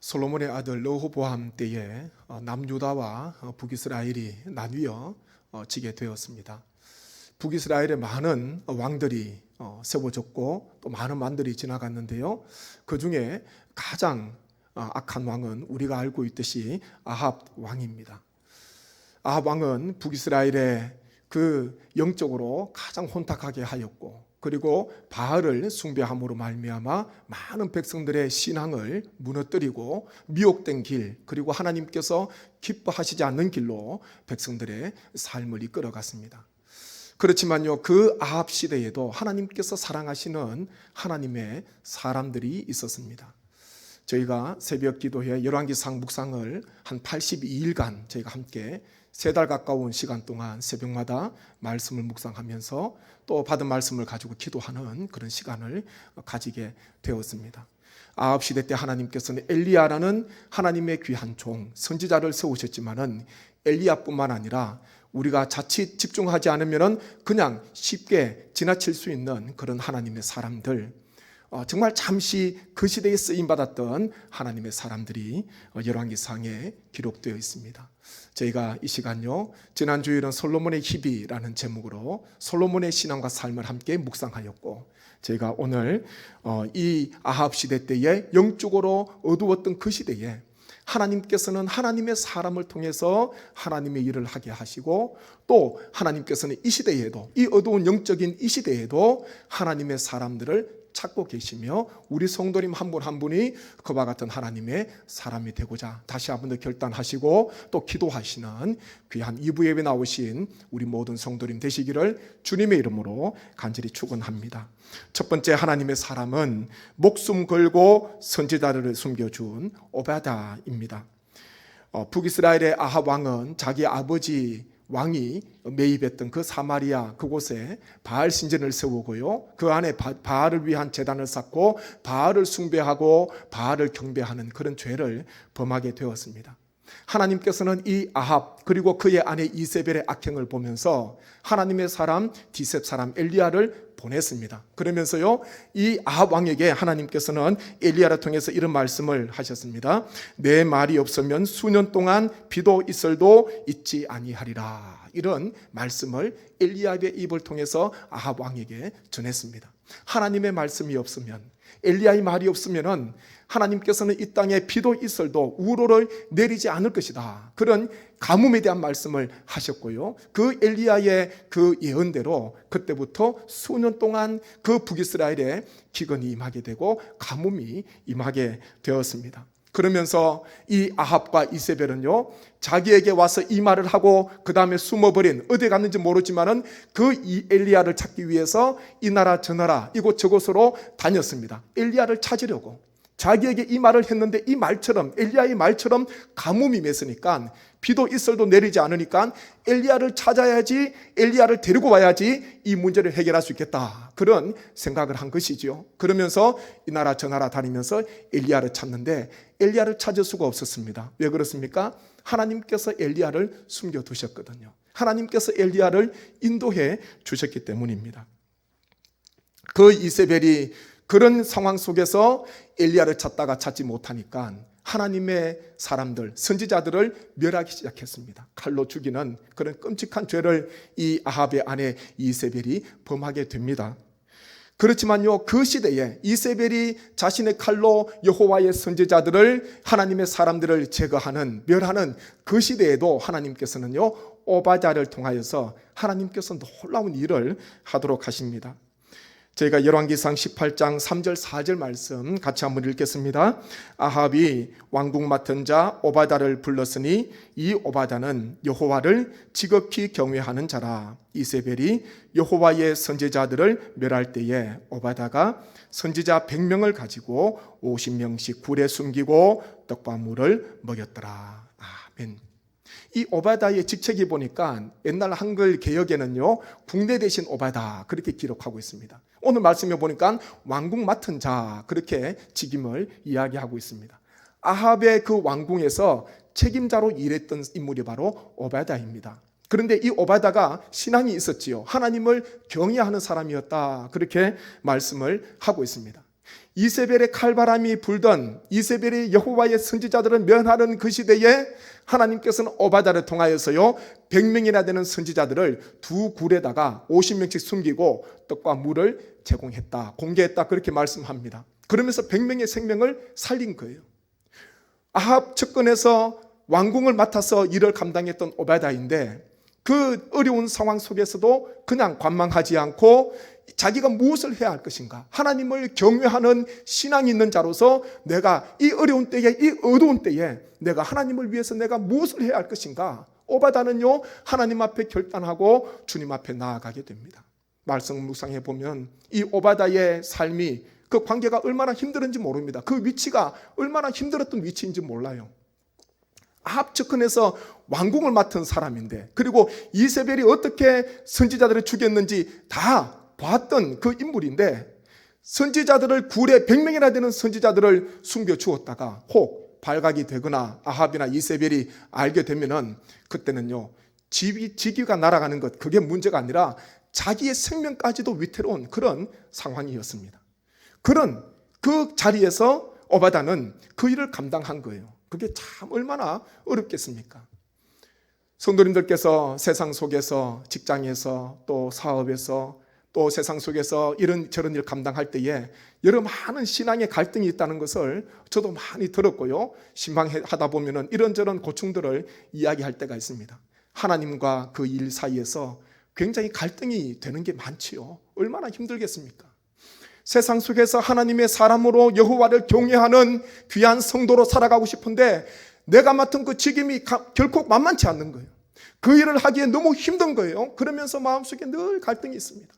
솔로몬의 아들 르호보암 때에 남유다와 북이스라엘이 나뉘어 지게 되었습니다. 북이스라엘의 많은 왕들이 세워졌고 또 많은 왕들이 지나갔는데요. 그 중에 가장 악한 왕은 우리가 알고 있듯이 아합 왕입니다. 아합 왕은 북이스라엘의 그 영적으로 가장 혼탁하게 하였고, 그리고 바알을 숭배함으로 말미암아 많은 백성들의 신앙을 무너뜨리고 미혹된 길, 그리고 하나님께서 기뻐하시지 않는 길로 백성들의 삶을 이끌어갔습니다. 그렇지만요, 그 아합 시대에도 하나님께서 사랑하시는 하나님의 사람들이 있었습니다. 저희가 새벽 기도회 열왕기상 묵상을 한 82일간 저희가 함께 3달 가까운 시간 동안 새벽마다 말씀을 묵상하면서 또 받은 말씀을 가지고 기도하는 그런 시간을 가지게 되었습니다. 아합 시대 때 하나님께서는 엘리야라는 하나님의 귀한 종, 선지자를 세우셨지만은 엘리야뿐만 아니라 우리가 자칫 집중하지 않으면 그냥 쉽게 지나칠 수 있는 그런 하나님의 사람들, 정말 잠시 그 시대에 쓰임받았던 하나님의 사람들이 열왕기상에 기록되어 있습니다. 저희가 이 시간요, 지난 주일은 솔로몬의 희비라는 제목으로 솔로몬의 신앙과 삶을 함께 묵상하였고, 저희가 오늘 이 아합 시대 때에 영적으로 어두웠던 그 시대에 하나님께서는 하나님의 사람을 통해서 하나님의 일을 하게 하시고, 또 하나님께서는 이 시대에도, 이 어두운 영적인 이 시대에도 하나님의 사람들을 찾고 계시며 우리 성도님 한 분 한 분이 그와 같은 하나님의 사람이 되고자 다시 한번 더 결단하시고 또 기도하시는 귀한 2부 예배 나오신 우리 모든 성도님 되시기를 주님의 이름으로 간절히 축원합니다. 첫 번째 하나님의 사람은 목숨 걸고 선지자들을 숨겨준 오바다입니다. 북이스라엘의 아합 왕은 자기 아버지 왕이 매입했던 그 사마리아 그곳에 바알 신전을 세우고요, 그 안에 바알을 위한 제단을 쌓고 바알을 숭배하고 바알을 경배하는 그런 죄를 범하게 되었습니다. 하나님께서는 이 아합 그리고 그의 아내 이세벨의 악행을 보면서 하나님의 사람 디셉 사람 엘리야를 보냈습니다. 그러면서요, 이 아합 왕에게 하나님께서는 엘리야를 통해서 이런 말씀을 하셨습니다. 내 말이 없으면 수년 동안 비도 이슬도 있지 아니하리라. 이런 말씀을 엘리야의 입을 통해서 아합 왕에게 전했습니다. 하나님의 말씀이 없으면, 엘리야의 말이 없으면은 하나님께서는 이 땅에 비도 이슬도 우로를 내리지 않을 것이다. 그런 가뭄에 대한 말씀을 하셨고요, 그 엘리야의 그 예언대로 그때부터 수년 동안 그 북이스라엘에 기근이 임하게 되고 가뭄이 임하게 되었습니다. 그러면서 이 아합과 이세벨은요, 자기에게 와서 이 말을 하고 그 다음에 숨어버린, 어디 갔는지 모르지만은 그 엘리야를 찾기 위해서 이 나라 저 나라 이곳 저곳으로 다녔습니다. 엘리야를 찾으려고 자기에게 이 말을 했는데, 이 말처럼, 엘리야의 말처럼 가뭄이 맺으니까, 비도 이슬도 내리지 않으니까 엘리야를 찾아야지, 엘리야를 데리고 와야지 이 문제를 해결할 수 있겠다, 그런 생각을 한 것이죠. 그러면서 이 나라 저 나라 다니면서 엘리야를 찾는데 엘리야를 찾을 수가 없었습니다. 왜 그렇습니까? 하나님께서 엘리야를 숨겨두셨거든요. 하나님께서 엘리야를 인도해 주셨기 때문입니다. 그 이세벨이 그런 상황 속에서 엘리야를 찾다가 찾지 못하니까 하나님의 사람들, 선지자들을 멸하기 시작했습니다. 칼로 죽이는 그런 끔찍한 죄를 이 아합의 아내 이세벨이 범하게 됩니다. 그렇지만요, 그 시대에 이세벨이 자신의 칼로 여호와의 선지자들을, 하나님의 사람들을 제거하는, 멸하는 그 시대에도 하나님께서는요, 오바댜를 통하여서 하나님께서 놀라운 일을 하도록 하십니다. 저희가 열왕기상 18장 3절 4절 말씀 같이 한번 읽겠습니다. 아합이 왕궁 맡은 자 오바댜를 불렀으니 이 오바댜는 여호와를 지극히 경외하는 자라. 이세벨이 여호와의 선지자들을 멸할 때에 오바댜가 선지자 100명을 가지고 50명씩 굴에 숨기고 떡과 물을 먹였더라. 아멘. 이 오바댜의 직책이 보니까 옛날 한글 개역에는요, 국내 대신 오바댜 그렇게 기록하고 있습니다. 오늘 말씀에 보니까 왕궁 맡은 자 그렇게 직임을 이야기하고 있습니다. 아합의 그 왕궁에서 책임자로 일했던 인물이 바로 오바댜입니다. 그런데 이 오바댜가 신앙이 있었지요. 하나님을 경외하는 사람이었다, 그렇게 말씀을 하고 있습니다. 이세벨의 칼바람이 불던 이세벨이 여호와의 선지자들을 면하는 그 시대에 하나님께서는 오바다를 통하여서요 100명이나 되는 선지자들을 두 굴에다가 50명씩 숨기고 떡과 물을 제공했다, 공개했다, 그렇게 말씀합니다. 그러면서 100명의 생명을 살린 거예요. 아합 측근에서 왕궁을 맡아서 일을 감당했던 오바다인데 그 어려운 상황 속에서도 그냥 관망하지 않고 자기가 무엇을 해야 할 것인가, 하나님을 경외하는 신앙이 있는 자로서 내가 이 어려운 때에, 이 어두운 때에 내가 하나님을 위해서 내가 무엇을 해야 할 것인가, 오바다는요 하나님 앞에 결단하고 주님 앞에 나아가게 됩니다. 말씀 묵상해 보면 이 오바다의 삶이, 그 관계가 얼마나 힘들었는지 모릅니다. 그 위치가 얼마나 힘들었던 위치인지 몰라요. 아합 측근에서 왕궁을 맡은 사람인데, 그리고 이세벨이 어떻게 선지자들을 죽였는지 다 봤던 그 인물인데, 선지자들을 굴에 100명이나 되는 선지자들을 숨겨 주었다가 혹 발각이 되거나 아합이나 이세벨이 알게 되면은 그때는요 직위가 날아가는 것, 그게 문제가 아니라 자기의 생명까지도 위태로운 그런 상황이었습니다. 그런 그 자리에서 오바다는 그 일을 감당한 거예요. 그게 참 얼마나 어렵겠습니까? 성도님들께서 세상 속에서, 직장에서, 또 사업에서, 또 세상 속에서 이런저런 일 감당할 때에 여러 많은 신앙의 갈등이 있다는 것을 저도 많이 들었고요, 신방하다 보면 이런저런 고충들을 이야기할 때가 있습니다. 하나님과 그 일 사이에서 굉장히 갈등이 되는 게 많지요. 얼마나 힘들겠습니까? 세상 속에서 하나님의 사람으로 여호와를 경외하는 귀한 성도로 살아가고 싶은데 내가 맡은 그 직임이 결코 만만치 않는 거예요. 그 일을 하기에 너무 힘든 거예요. 그러면서 마음속에 늘 갈등이 있습니다.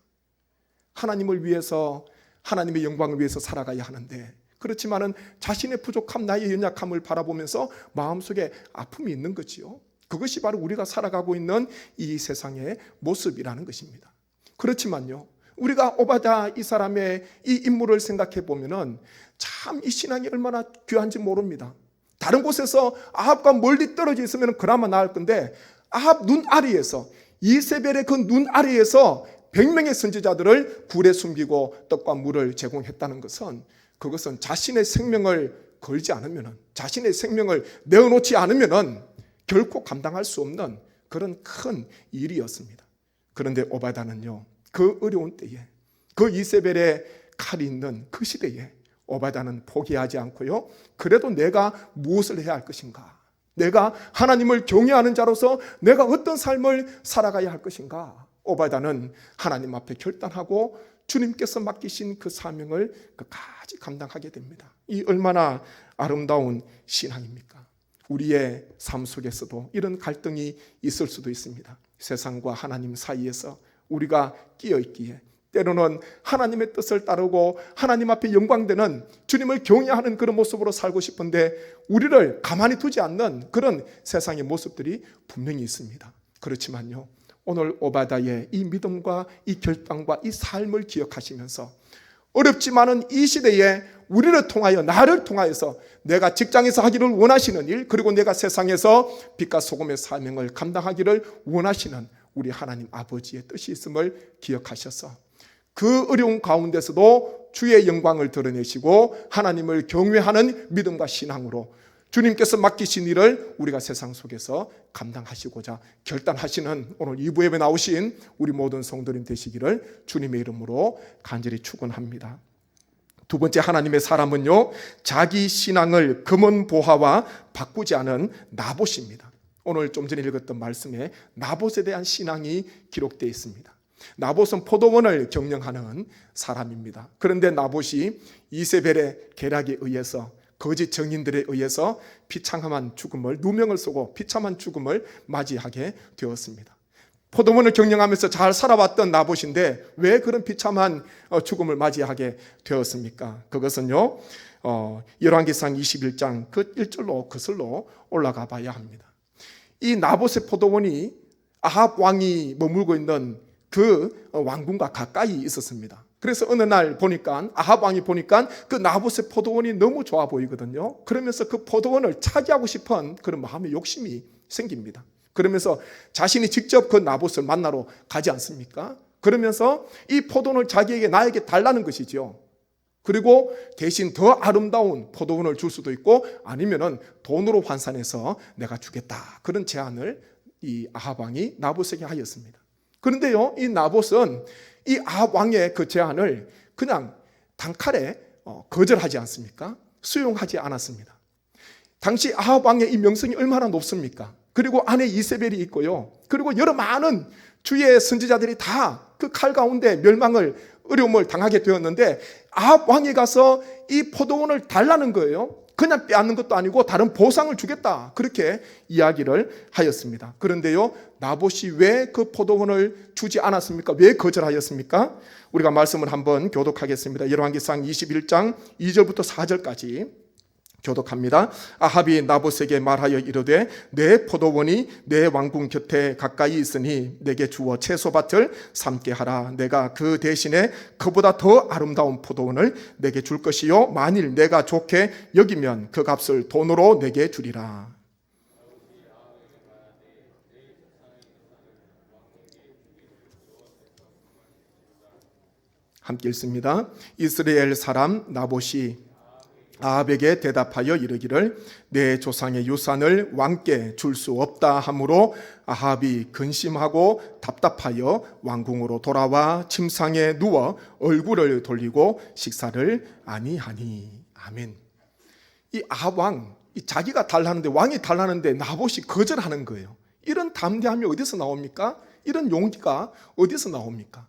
하나님을 위해서, 하나님의 영광을 위해서 살아가야 하는데, 그렇지만은 자신의 부족함, 나의 연약함을 바라보면서 마음속에 아픔이 있는 거지요. 그것이 바로 우리가 살아가고 있는 이 세상의 모습이라는 것입니다. 그렇지만요, 우리가 오바다 이 사람의 이 인물을 생각해 보면은 참 이 신앙이 얼마나 귀한지 모릅니다. 다른 곳에서 아합과 멀리 떨어져 있으면 그나마 나을 건데, 아합 눈 아래에서, 이세벨의 그 눈 아래에서 100명의 선지자들을 굴에 숨기고 떡과 물을 제공했다는 것은, 그것은 자신의 생명을 걸지 않으면, 자신의 생명을 내어놓지 않으면 결코 감당할 수 없는 그런 큰 일이었습니다. 그런데 오바다는요, 그 어려운 때에, 그 이세벨의 칼이 있는 그 시대에 오바다는 포기하지 않고요, 그래도 내가 무엇을 해야 할 것인가, 내가 하나님을 경외하는 자로서 내가 어떤 삶을 살아가야 할 것인가, 오바다는 하나님 앞에 결단하고 주님께서 맡기신 그 사명을 끝까지 감당하게 됩니다. 이 얼마나 아름다운 신앙입니까? 우리의 삶 속에서도 이런 갈등이 있을 수도 있습니다. 세상과 하나님 사이에서 우리가 끼어 있기에 때로는 하나님의 뜻을 따르고 하나님 앞에 영광되는 주님을 경외하는 그런 모습으로 살고 싶은데 우리를 가만히 두지 않는 그런 세상의 모습들이 분명히 있습니다. 그렇지만요, 오늘 오바다의 이 믿음과 이 결단과 이 삶을 기억하시면서 어렵지만은 이 시대에 우리를 통하여, 나를 통하여서 내가 직장에서 하기를 원하시는 일, 그리고 내가 세상에서 빛과 소금의 사명을 감당하기를 원하시는 우리 하나님 아버지의 뜻이 있음을 기억하셔서 그 어려운 가운데서도 주의 영광을 드러내시고 하나님을 경외하는 믿음과 신앙으로 주님께서 맡기신 일을 우리가 세상 속에서 감당하시고자 결단하시는 오늘 2부 예배 나오신 우리 모든 성도님 되시기를 주님의 이름으로 간절히 축원합니다. 두 번째 하나님의 사람은요, 자기 신앙을 금은 보화와 바꾸지 않은 나봇입니다. 오늘 좀 전에 읽었던 말씀에 나봇에 대한 신앙이 기록되어 있습니다. 나봇은 포도원을 경영하는 사람입니다. 그런데 나봇이 이세벨의 계략에 의해서, 거짓 정인들에 의해서 비참한 죽음을, 누명을 쓰고 비참한 죽음을 맞이하게 되었습니다. 포도원을 경영하면서 잘 살아왔던 나봇인데 왜 그런 비참한 죽음을 맞이하게 되었습니까? 그것은요, 열왕기상 21장 그 1절로 거슬러 올라가 봐야 합니다. 이 나봇의 포도원이 아합 왕이 머물고 있는 그 왕궁과 가까이 있었습니다. 그래서 어느 날 보니까, 아합 왕이 보니까 그 나봇의 포도원이 너무 좋아 보이거든요. 그러면서 그 포도원을 차지하고 싶은 그런 마음의 욕심이 생깁니다. 그러면서 자신이 직접 그 나봇을 만나러 가지 않습니까? 그러면서 이 포도원을 자기에게, 나에게 달라는 것이죠. 그리고 대신 더 아름다운 포도원을 줄 수도 있고 아니면은 돈으로 환산해서 내가 주겠다. 그런 제안을 이 아합 왕이 나봇에게 하였습니다. 그런데요, 이 나봇은 이 아합 왕의 그 제안을 그냥 단칼에 거절하지 않습니까? 수용하지 않았습니다. 당시 아합 왕의 이 명성이 얼마나 높습니까? 그리고 아내 이세벨이 있고요. 그리고 여러 많은 주의 선지자들이 다 그 칼 가운데 멸망을 어려움을 당하게 되었는데 아합 왕이 가서 이 포도원을 달라는 거예요. 그냥 빼앗는 것도 아니고 다른 보상을 주겠다. 그렇게 이야기를 하였습니다. 그런데요, 나봇이 왜 그 포도원을 주지 않았습니까? 왜 거절하였습니까? 우리가 말씀을 한번 교독하겠습니다. 열왕기상 21장 2절부터 4절까지 교독합니다. 아합이 나봇에게 말하여 이르되 내 포도원이 내 왕궁 곁에 가까이 있으니 내게 주어 채소밭을 삼게 하라. 내가 그 대신에 그보다 더 아름다운 포도원을 내게 줄 것이요 만일 내가 좋게 여기면 그 값을 돈으로 내게 주리라. 함께 읽습니다. 이스라엘 사람 나봇이 아합에게 대답하여 이르기를 내 조상의 유산을 왕께 줄 수 없다 하므로 아합이 근심하고 답답하여 왕궁으로 돌아와 침상에 누워 얼굴을 돌리고 식사를 아니하니. 아멘. 이 아합 왕, 자기가 달라는데 왕이 달라는데 나봇이 거절하는 거예요. 이런 담대함이 어디서 나옵니까? 이런 용기가 어디서 나옵니까?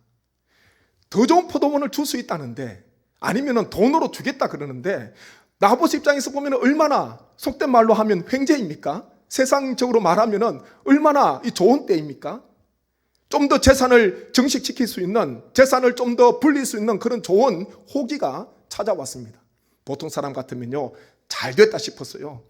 더 좋은 포도원을 줄 수 있다는데 아니면 돈으로 주겠다 그러는데 나봇 입장에서 보면 얼마나 속된 말로 하면 횡재입니까? 세상적으로 말하면 얼마나 좋은 때입니까? 좀 더 재산을 증식시킬 수 있는, 재산을 좀 더 불릴 수 있는 그런 좋은 호기가 찾아왔습니다. 보통 사람 같으면요, 잘 됐다 싶었어요.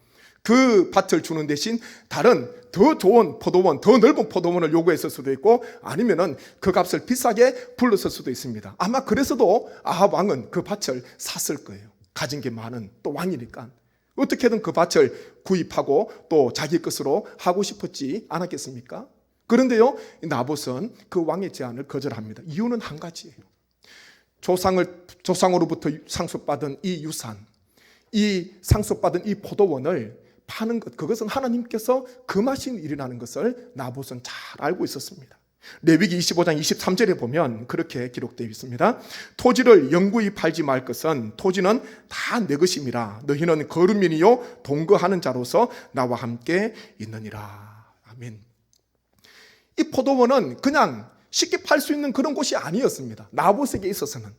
그 밭을 주는 대신 다른 더 좋은 포도원, 더 넓은 포도원을 요구했을 수도 있고 아니면은 그 값을 비싸게 불렀을 수도 있습니다. 아마 그래서도 아합 왕은 그 밭을 샀을 거예요. 가진 게 많은 또 왕이니까 어떻게든 그 밭을 구입하고 또 자기 것으로 하고 싶었지 않았겠습니까? 그런데요, 나봇은 그 왕의 제안을 거절합니다. 이유는 한 가지예요. 조상으로부터 상속받은 이 유산, 이 상속받은 이 포도원을 파는 것, 그것은 하나님께서 금하신 일이라는 것을 나봇은 잘 알고 있었습니다. 레위기 25장 23절에 보면 그렇게 기록되어 있습니다. 토지를 영구히 팔지 말 것은 토지는 다 내 것임이라. 너희는 거류민이요 동거하는 자로서 나와 함께 있느니라. 아멘. 이 포도원은 그냥 쉽게 팔 수 있는 그런 곳이 아니었습니다. 나봇에게 있어서는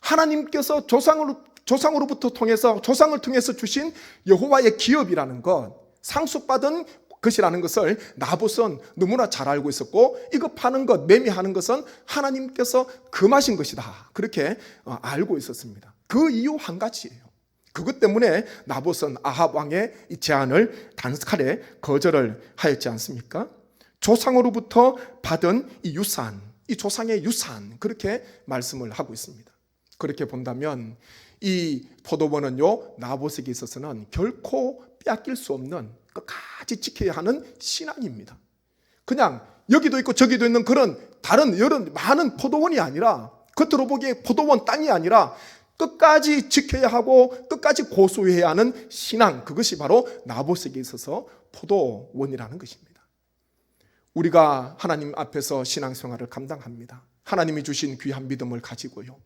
하나님께서 조상으로부터 통해서 조상을 통해서 주신 여호와의 기업이라는 것, 상속받은 것이라는 것을 나봇은 너무나 잘 알고 있었고 이거 파는 것, 매매하는 것은 하나님께서 금하신 것이다. 그렇게 알고 있었습니다. 그 이유 한 가지예요. 그것 때문에 나봇은 아합 왕의 이 제안을 단칼에 거절을 하였지 않습니까? 조상으로부터 받은 이 유산, 이 조상의 유산, 그렇게 말씀을 하고 있습니다. 그렇게 본다면 이 포도원은요, 나봇에게 있어서는 결코 빼앗길 수 없는 끝까지 지켜야 하는 신앙입니다. 그냥 여기도 있고 저기도 있는 그런 다른 여러 많은 포도원이 아니라, 겉으로 보기에 포도원 땅이 아니라 끝까지 지켜야 하고 끝까지 고수해야 하는 신앙, 그것이 바로 나봇에게 있어서 포도원이라는 것입니다. 우리가 하나님 앞에서 신앙생활을 감당합니다. 하나님이 주신 귀한 믿음을 가지고요,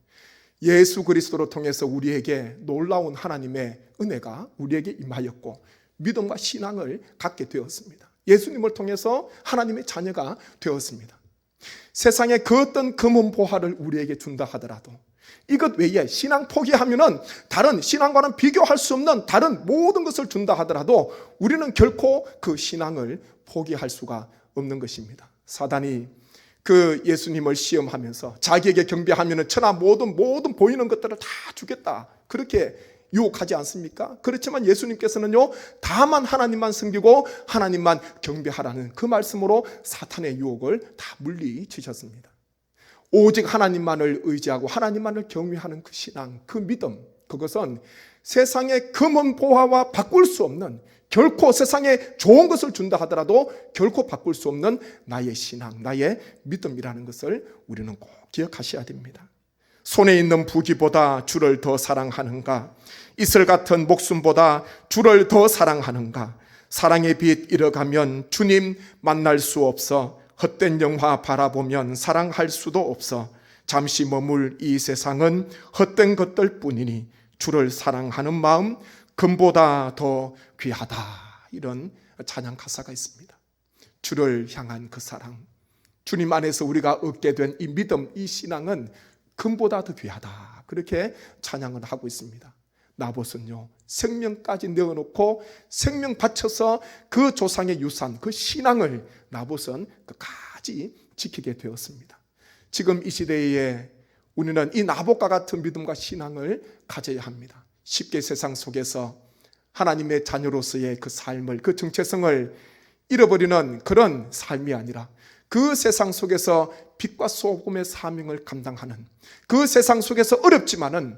예수 그리스도로 통해서 우리에게 놀라운 하나님의 은혜가 우리에게 임하였고 믿음과 신앙을 갖게 되었습니다. 예수님을 통해서 하나님의 자녀가 되었습니다. 세상의 그 어떤 금은 보화를 우리에게 준다 하더라도 이것 외에 신앙 포기하면은 다른 신앙과는 비교할 수 없는 다른 모든 것을 준다 하더라도 우리는 결코 그 신앙을 포기할 수가 없는 것입니다. 사단이 그 예수님을 시험하면서 자기에게 경배하면은 천하 모든 보이는 것들을 다 주겠다, 그렇게 유혹하지 않습니까? 그렇지만 예수님께서는요, 다만 하나님만 섬기고 하나님만 경배하라는 그 말씀으로 사탄의 유혹을 다 물리치셨습니다. 오직 하나님만을 의지하고 하나님만을 경외하는 그 신앙, 그 믿음, 그것은 세상의 금은 보화와 바꿀 수 없는, 결코 세상에 좋은 것을 준다 하더라도 결코 바꿀 수 없는 나의 신앙, 나의 믿음이라는 것을 우리는 꼭 기억하셔야 됩니다. 손에 있는 부귀보다 주를 더 사랑하는가? 이슬 같은 목숨보다 주를 더 사랑하는가? 사랑의 빛 잃어가면 주님 만날 수 없어. 헛된 영화 바라보면 사랑할 수도 없어. 잠시 머물 이 세상은 헛된 것들 뿐이니 주를 사랑하는 마음 금보다 더 귀하다. 이런 찬양 가사가 있습니다. 주를 향한 그 사랑, 주님 안에서 우리가 얻게 된 이 믿음, 이 신앙은 금보다 더 귀하다. 그렇게 찬양을 하고 있습니다. 나봇은요, 생명까지 내어놓고 생명 바쳐서 그 조상의 유산, 그 신앙을 나봇은 끝까지 지키게 되었습니다. 지금 이 시대에 우리는 이 나봇과 같은 믿음과 신앙을 가져야 합니다. 쉽게 세상 속에서 하나님의 자녀로서의 그 삶을, 그 정체성을 잃어버리는 그런 삶이 아니라 그 세상 속에서 빛과 소금의 사명을 감당하는, 그 세상 속에서 어렵지만은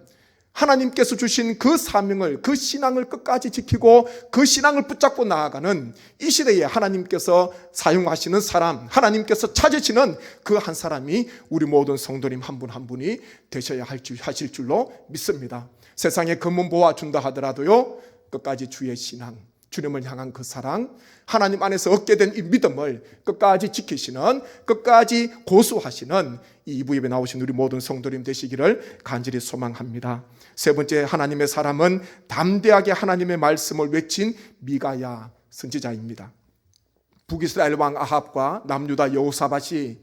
하나님께서 주신 그 사명을, 그 신앙을 끝까지 지키고 그 신앙을 붙잡고 나아가는 이 시대에 하나님께서 사용하시는 사람, 하나님께서 찾으시는 그 한 사람이 우리 모든 성도님 한 분 한 분이 되셔야 하실 줄로 믿습니다. 세상에 금은 보아준다 하더라도요, 끝까지 주의 신앙, 주님을 향한 그 사랑, 하나님 안에서 얻게 된 이 믿음을 끝까지 지키시는, 끝까지 고수하시는 이 2부 예배 나오신 우리 모든 성도님 되시기를 간절히 소망합니다. 세 번째, 하나님의 사람은 담대하게 하나님의 말씀을 외친 미가야 선지자입니다. 북이스라엘 왕 아합과 남유다 여호사밧이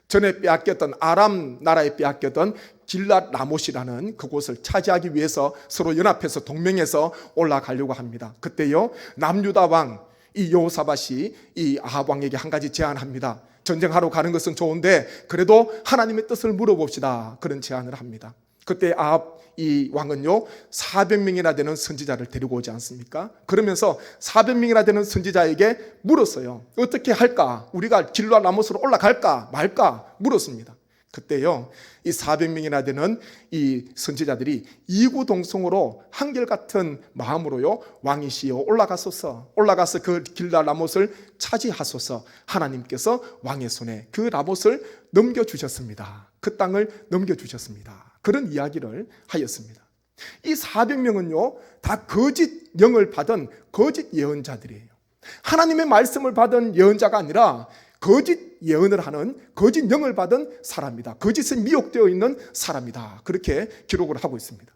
전에 빼앗겼던, 아람 나라에 빼앗겼던 길랏 라못이라는 그곳을 차지하기 위해서 서로 연합해서 동맹해서 올라가려고 합니다. 그때요, 남유다 왕 이 여호사밧이 이 아합 왕에게 한 가지 제안합니다. 전쟁하러 가는 것은 좋은데 그래도 하나님의 뜻을 물어봅시다. 그런 제안을 합니다. 그때 아합 이 왕은요, 400명이나 되는 선지자를 데리고 오지 않습니까? 그러면서 400명이나 되는 선지자에게 물었어요. 어떻게 할까? 우리가 길랏 라못으로 올라갈까 말까 물었습니다. 그때요, 이 400명이나 되는 이 선지자들이 이구동성으로 한결같은 마음으로요, 왕이시여 올라가서 그 길랏 라못을 차지하소서. 하나님께서 왕의 손에 그 라못을 넘겨주셨습니다. 그 땅을 넘겨주셨습니다. 그런 이야기를 하였습니다. 이 400명은요 다 거짓 영을 받은 거짓 예언자들이에요. 하나님의 말씀을 받은 예언자가 아니라 거짓 예언을 하는 거짓 영을 받은 사람이다. 거짓에 미혹되어 있는 사람이다. 그렇게 기록을 하고 있습니다.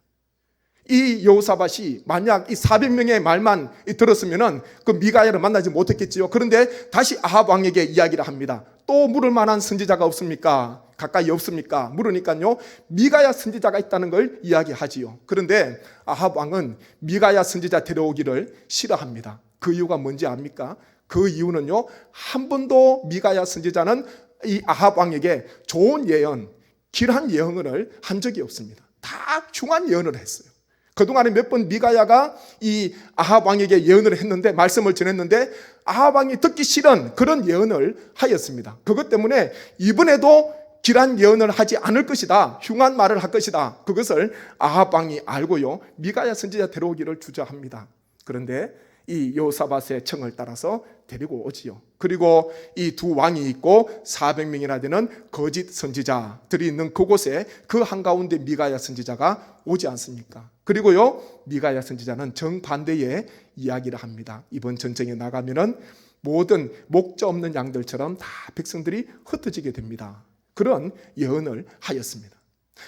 이 여호사밧이 만약 이 400명의 말만 들었으면은 그 미가야를 만나지 못했겠지요. 그런데 다시 아합 왕에게 이야기를 합니다. 또 물을 만한 선지자가 없습니까? 가까이 없습니까? 물으니까요, 미가야 선지자가 있다는 걸 이야기하지요. 그런데 아합 왕은 미가야 선지자 데려오기를 싫어합니다. 그 이유가 뭔지 압니까? 그 이유는요, 한 번도 미가야 선지자는 이 아합 왕에게 좋은 예언, 길한 예언을 한 적이 없습니다. 다 흉한 예언을 했어요. 그동안에 몇 번 미가야가 이 아합 왕에게 예언을 했는데, 말씀을 전했는데 아합 왕이 듣기 싫은 그런 예언을 하였습니다. 그것 때문에 이번에도 길한 예언을 하지 않을 것이다, 흉한 말을 할 것이다. 그것을 아합 왕이 알고요, 미가야 선지자 데려오기를 주저합니다. 그런데 이 여호사밧의 청을 따라서 데리고 오지요. 그리고 이 두 왕이 있고 400명이나 되는 거짓 선지자들이 있는 그곳에 그 한가운데 미가야 선지자가 오지 않습니까? 그리고요, 미가야 선지자는 정반대의 이야기를 합니다. 이번 전쟁에 나가면은 모든 목자 없는 양들처럼 다 백성들이 흩어지게 됩니다. 그런 예언을 하였습니다.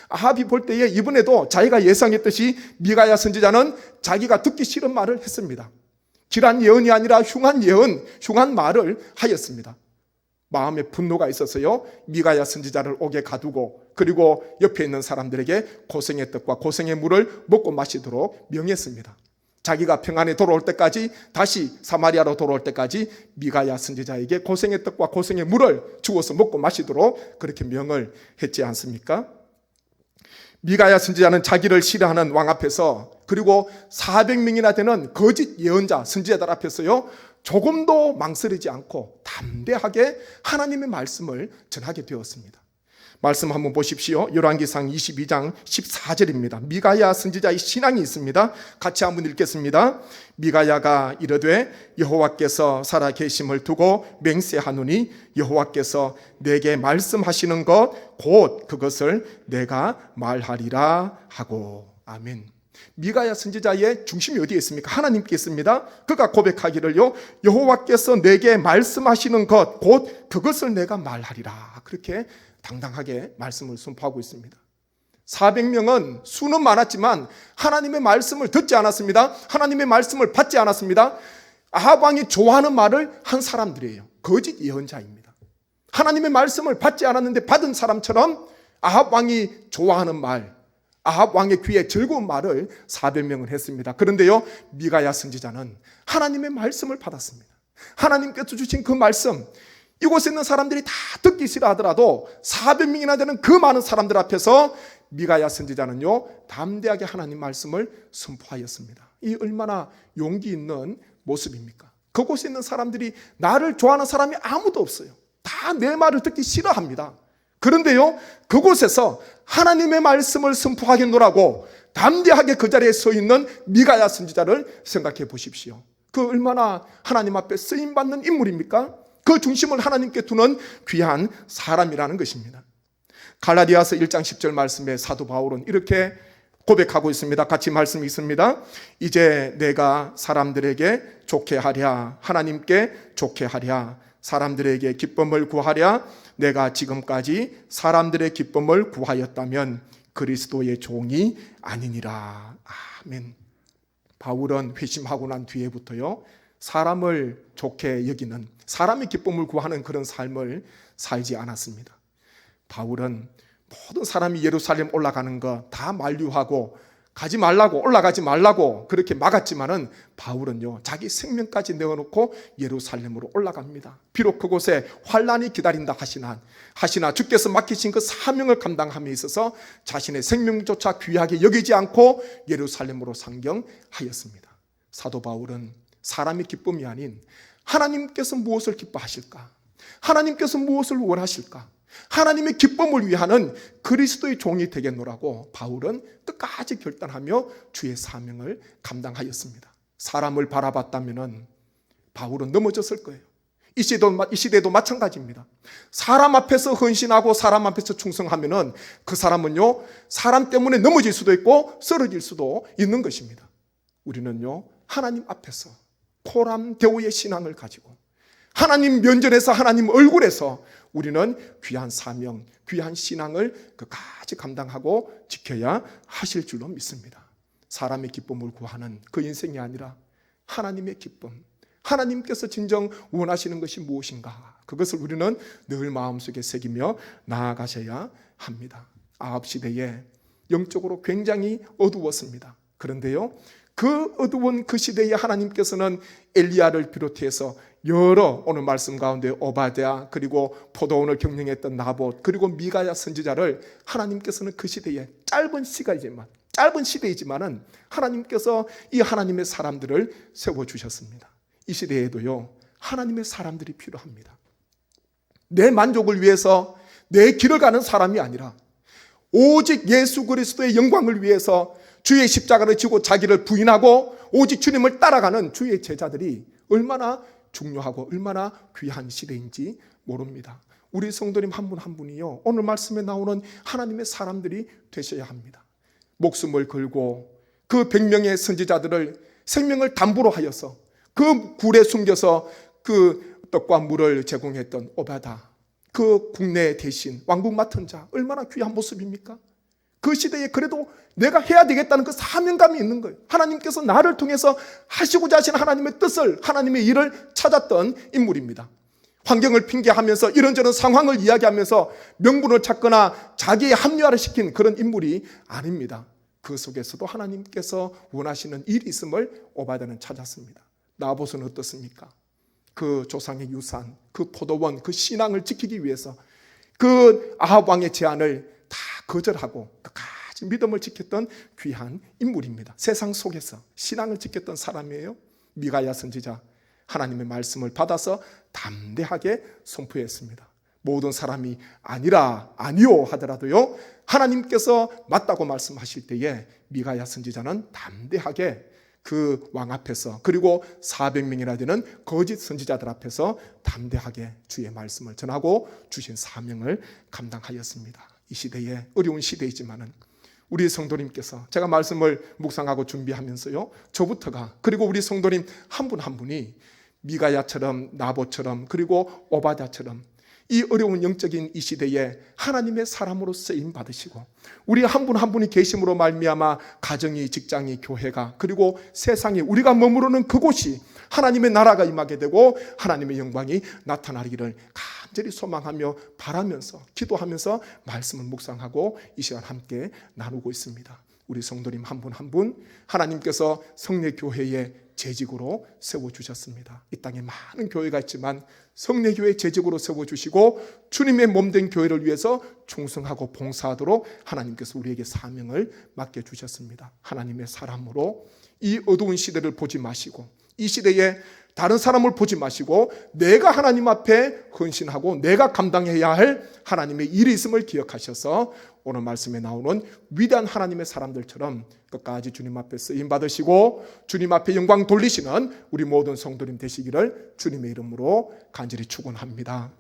아합이 볼 때에 이번에도 자기가 예상했듯이 미가야 선지자는 자기가 듣기 싫은 말을 했습니다. 길한 예언이 아니라 흉한 예언, 흉한 말을 하였습니다. 마음에 분노가 있어서요, 미가야 선지자를 옥에 가두고, 그리고 옆에 있는 사람들에게 고생의 떡과 고생의 물을 먹고 마시도록 명했습니다. 자기가 평안에 돌아올 때까지, 다시 사마리아로 돌아올 때까지 미가야 선지자에게 고생의 떡과 고생의 물을 주어서 먹고 마시도록 그렇게 명을 했지 않습니까? 미가야 선지자는 자기를 싫어하는 왕 앞에서, 그리고 400명이나 되는 거짓 예언자, 선지자들 앞에서요, 조금도 망설이지 않고 담대하게 하나님의 말씀을 전하게 되었습니다. 말씀 한번 보십시오. 열왕기상 22장 14절입니다. 미가야 선지자의 신앙이 있습니다. 같이 한번 읽겠습니다. 미가야가 이르되 여호와께서 살아계심을 두고 맹세하노니 여호와께서 내게 말씀하시는 것 곧 그것을 내가 말하리라 하고. 아멘. 미가야 선지자의 중심이 어디에 있습니까? 하나님께 있습니다. 그가 고백하기를요, 여호와께서 내게 말씀하시는 것 곧 그것을 내가 말하리라. 그렇게 당당하게 말씀을 선포하고 있습니다. 400명은 수는 많았지만 하나님의 말씀을 듣지 않았습니다. 하나님의 말씀을 받지 않았습니다. 아합 왕이 좋아하는 말을 한 사람들이에요. 거짓 예언자입니다. 하나님의 말씀을 받지 않았는데 받은 사람처럼 아합 왕이 좋아하는 말, 아합 왕의 귀에 즐거운 말을 400명을 했습니다. 그런데요, 미가야 선지자는 하나님의 말씀을 받았습니다. 하나님께서 주신 그 말씀, 이곳에 있는 사람들이 다 듣기 싫어하더라도 400명이나 되는 그 많은 사람들 앞에서 미가야 선지자는요, 담대하게 하나님 말씀을 선포하였습니다. 이 얼마나 용기 있는 모습입니까? 그곳에 있는 사람들이, 나를 좋아하는 사람이 아무도 없어요. 다 내 말을 듣기 싫어합니다. 그런데요, 그곳에서 하나님의 말씀을 선포하겠노라고 담대하게 그 자리에 서 있는 미가야 선지자를 생각해 보십시오. 그 얼마나 하나님 앞에 쓰임받는 인물입니까? 그 중심을 하나님께 두는 귀한 사람이라는 것입니다. 갈라디아서 1장 10절 말씀에 사도 바울은 이렇게 고백하고 있습니다. 같이 말씀이 있습니다. 이제 내가 사람들에게 좋게 하랴, 하나님께 좋게 하랴, 사람들에게 기쁨을 구하랴. 내가 지금까지 사람들의 기쁨을 구하였다면 그리스도의 종이 아니니라. 아멘. 바울은 회심하고 난 뒤에부터요, 사람을 좋게 여기는, 사람의 기쁨을 구하는 그런 삶을 살지 않았습니다. 바울은 모든 사람이 예루살렘 올라가는 거 다 만류하고 가지 말라고, 올라가지 말라고 그렇게 막았지만은 바울은요, 자기 생명까지 내어놓고 예루살렘으로 올라갑니다. 비록 그곳에 환난이 기다린다 하시나 주께서 맡기신 그 사명을 감당함에 있어서 자신의 생명조차 귀하게 여기지 않고 예루살렘으로 상경하였습니다. 사도 바울은 사람의 기쁨이 아닌 하나님께서 무엇을 기뻐하실까? 하나님께서 무엇을 원하실까? 하나님의 기쁨을 위하는 그리스도의 종이 되겠노라고 바울은 끝까지 결단하며 주의 사명을 감당하였습니다. 사람을 바라봤다면 바울은 넘어졌을 거예요. 이 시대도 마찬가지입니다. 사람 앞에서 헌신하고 사람 앞에서 충성하면 그 사람은요, 사람 때문에 넘어질 수도 있고 쓰러질 수도 있는 것입니다. 우리는요, 하나님 앞에서 코람데오의 신앙을 가지고 하나님 면전에서, 하나님 얼굴에서 우리는 귀한 사명, 귀한 신앙을 끝까지 감당하고 지켜야 하실 줄로 믿습니다. 사람의 기쁨을 구하는 그 인생이 아니라 하나님의 기쁨, 하나님께서 진정 원하시는 것이 무엇인가, 그것을 우리는 늘 마음속에 새기며 나아가셔야 합니다. 아합 시대에 영적으로 굉장히 어두웠습니다. 그런데요, 그 어두운 그 시대에 하나님께서는 엘리야를 비롯해서 여러, 오늘 말씀 가운데 오바댜, 그리고 포도원을 경영했던 나봇, 그리고 미가야 선지자를 하나님께서는 그 시대에 짧은 시대이지만은 하나님께서 이 하나님의 사람들을 세워주셨습니다. 이 시대에도요, 하나님의 사람들이 필요합니다. 내 만족을 위해서 내 길을 가는 사람이 아니라 오직 예수 그리스도의 영광을 위해서 주의 십자가를 지고 자기를 부인하고 오직 주님을 따라가는 주의 제자들이 얼마나 중요하고 얼마나 귀한 시대인지 모릅니다. 우리 성도님 한 분 한 분이요, 오늘 말씀에 나오는 하나님의 사람들이 되셔야 합니다. 목숨을 걸고 그 100명의 선지자들을 생명을 담보로 하여서 그 굴에 숨겨서 그 떡과 물을 제공했던 오바다, 그 국내 대신 왕국 맡은 자, 얼마나 귀한 모습입니까? 그 시대에 그래도 내가 해야 되겠다는 그 사명감이 있는 거예요. 하나님께서 나를 통해서 하시고자 하시는 하나님의 뜻을, 하나님의 일을 찾았던 인물입니다. 환경을 핑계하면서 이런저런 상황을 이야기하면서 명분을 찾거나 자기의 합리화를 시킨 그런 인물이 아닙니다. 그 속에서도 하나님께서 원하시는 일이 있음을 오바댜는 찾았습니다. 나봇은 어떻습니까? 그 조상의 유산, 그 포도원, 그 신앙을 지키기 위해서 그 아합 왕의 제안을 다 거절하고 끝까지 믿음을 지켰던 귀한 인물입니다. 세상 속에서 신앙을 지켰던 사람이에요. 미가야 선지자, 하나님의 말씀을 받아서 담대하게 선포했습니다. 모든 사람이 아니요 하더라도요, 하나님께서 맞다고 말씀하실 때에 미가야 선지자는 담대하게 그 왕 앞에서, 그리고 400명이나 되는 거짓 선지자들 앞에서 담대하게 주의 말씀을 전하고 주신 사명을 감당하였습니다. 이 시대에, 어려운 시대이지만은 우리 성도님께서, 제가 말씀을 묵상하고 준비하면서요, 저부터가, 그리고 우리 성도님 한 분 한 분이 미가야처럼, 나봇처럼, 그리고 오바댜처럼 이 어려운 영적인 이 시대에 하나님의 사람으로 쓰임 받으시고, 우리 한 분 한 분이 계심으로 말미암아 가정이, 직장이, 교회가, 그리고 세상이, 우리가 머무르는 그곳이 하나님의 나라가 임하게 되고 하나님의 영광이 나타나기를 간절히 소망하며 바라면서, 기도하면서 말씀을 묵상하고 이 시간 함께 나누고 있습니다. 우리 성도님 한 분 한 분 하나님께서 성례교회의 재직으로 세워주셨습니다. 이 땅에 많은 교회가 있지만 성례교회 재직으로 세워주시고 주님의 몸된 교회를 위해서 충성하고 봉사하도록 하나님께서 우리에게 사명을 맡겨주셨습니다. 하나님의 사람으로 이 어두운 시대를 보지 마시고, 이 시대에 다른 사람을 보지 마시고 내가 하나님 앞에 헌신하고 내가 감당해야 할 하나님의 일이 있음을 기억하셔서 오늘 말씀에 나오는 위대한 하나님의 사람들처럼 끝까지 주님 앞에 쓰임받으시고 주님 앞에 영광 돌리시는 우리 모든 성도님 되시기를 주님의 이름으로 간절히 축원합니다.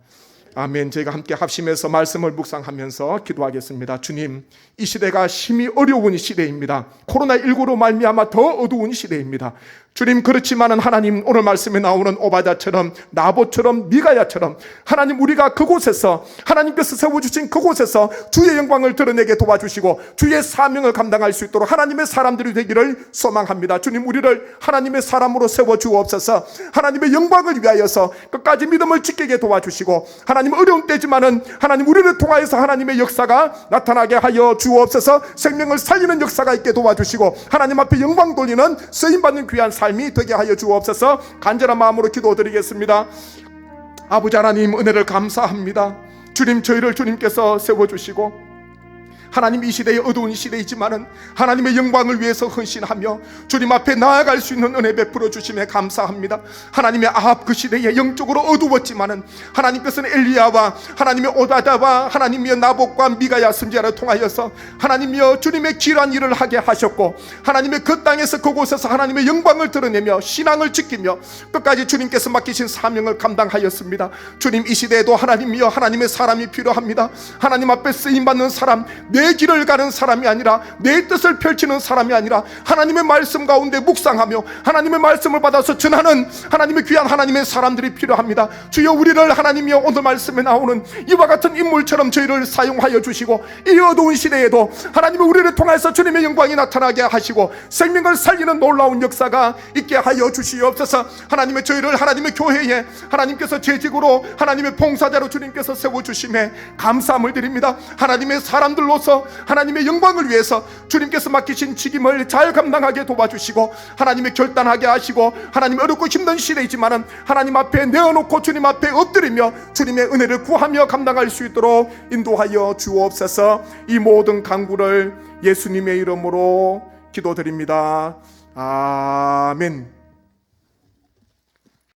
아멘. 저희가 함께 합심해서 말씀을 묵상하면서 기도하겠습니다. 주님, 이 시대가 심히 어려운 시대입니다. 코로나19로 말미암아 더 어두운 시대입니다. 주님, 그렇지만은 하나님, 오늘 말씀에 나오는 오바댜처럼, 나봇처럼, 미가야처럼 하나님, 우리가 그곳에서 하나님께서 세워주신 그곳에서 주의 영광을 드러내게 도와주시고 주의 사명을 감당할 수 있도록 하나님의 사람들이 되기를 소망합니다. 주님, 우리를 하나님의 사람으로 세워주옵소서. 하나님의 영광을 위하여서 끝까지 믿음을 지키게 도와주시고 하나님, 어려운 때지만은 하나님, 우리를 통하여서 하나님의 역사가 나타나게 하여 주옵소서. 생명을 살리는 역사가 있게 도와주시고 하나님 앞에 영광 돌리는 쓰임받는 귀한 삶이 되게 하여 주옵소서. 간절한 마음으로 기도드리겠습니다. 아버지 하나님, 은혜를 감사합니다. 주님, 저희를 주님께서 세워주시고 하나님, 이 시대의 어두운 시대이지만은 하나님의 영광을 위해서 헌신하며 주님 앞에 나아갈 수 있는 은혜 베풀어 주심에 감사합니다. 하나님의 아합 그 시대에 영적으로 어두웠지만은 하나님께서는 엘리야와 하나님의 오바댜와 하나님의 나봇과 미가야 선지자를 통하여서 하나님이여 주님의 귀한 일을 하게 하셨고 하나님의 그 땅에서 그곳에서 하나님의 영광을 드러내며 신앙을 지키며 끝까지 주님께서 맡기신 사명을 감당하였습니다. 주님, 이 시대에도 하나님이여 하나님의 사람이 필요합니다. 하나님 앞에 쓰임받는 사람, 내 길을 가는 사람이 아니라 내 뜻을 펼치는 사람이 아니라 하나님의 말씀 가운데 묵상하며 하나님의 말씀을 받아서 전하는 하나님의 귀한 하나님의 사람들이 필요합니다. 주여, 우리를 하나님이여 오늘 말씀에 나오는 이와 같은 인물처럼 저희를 사용하여 주시고 이 어두운 시대에도 하나님의 우리를 통해서 주님의 영광이 나타나게 하시고 생명을 살리는 놀라운 역사가 있게 하여 주시옵소서. 하나님의 저희를 하나님의 교회에 하나님께서 재직으로 하나님의 봉사자로 주님께서 세워주심에 감사함을 드립니다. 하나님의 사람들로서 하나님의 영광을 위해서 주님께서 맡기신 책임을 잘 감당하게 도와주시고 하나님의 결단하게 하시고 하나님, 어렵고 힘든 시대이지만은 하나님 앞에 내어놓고 주님 앞에 엎드리며 주님의 은혜를 구하며 감당할 수 있도록 인도하여 주옵소서. 이 모든 간구를 예수님의 이름으로 기도드립니다. 아멘.